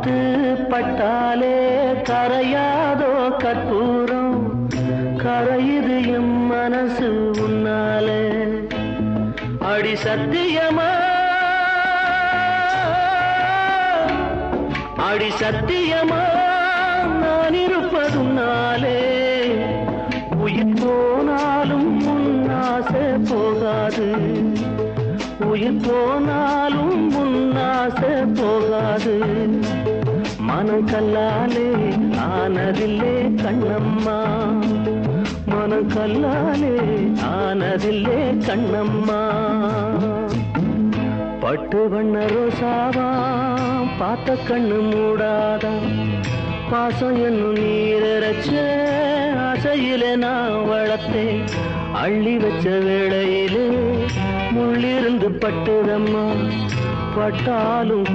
காத்து பட்டாலே கரையாதோ கற்பூரம், கரையுது எம் மனசு உன்னாலே. அடி சத்தியமா, அடி சத்தியமா நான் இருப்பதுன்னாலே. உயிர் போனாலும் உன்னாசை போகாது, உயிர் போனாலும் உன்னாசை போகாது. மனம் கல்லாலே ஆனதில்லே கண்ணம்மா, மனம் கல்லாலே ஆனதில்லே கண்ணம்மா. பட்டு வண்ண ரோசாவா பார்த்த கண்ணு மூடாதா, பாசம் என்னும் நீரச்ச ஆசையிலே நான் வளர்த்தேன். அள்ளி வச்ச வேளையிலே முள்ளிருந்து பட்டுதம்மா, பட்டாலும்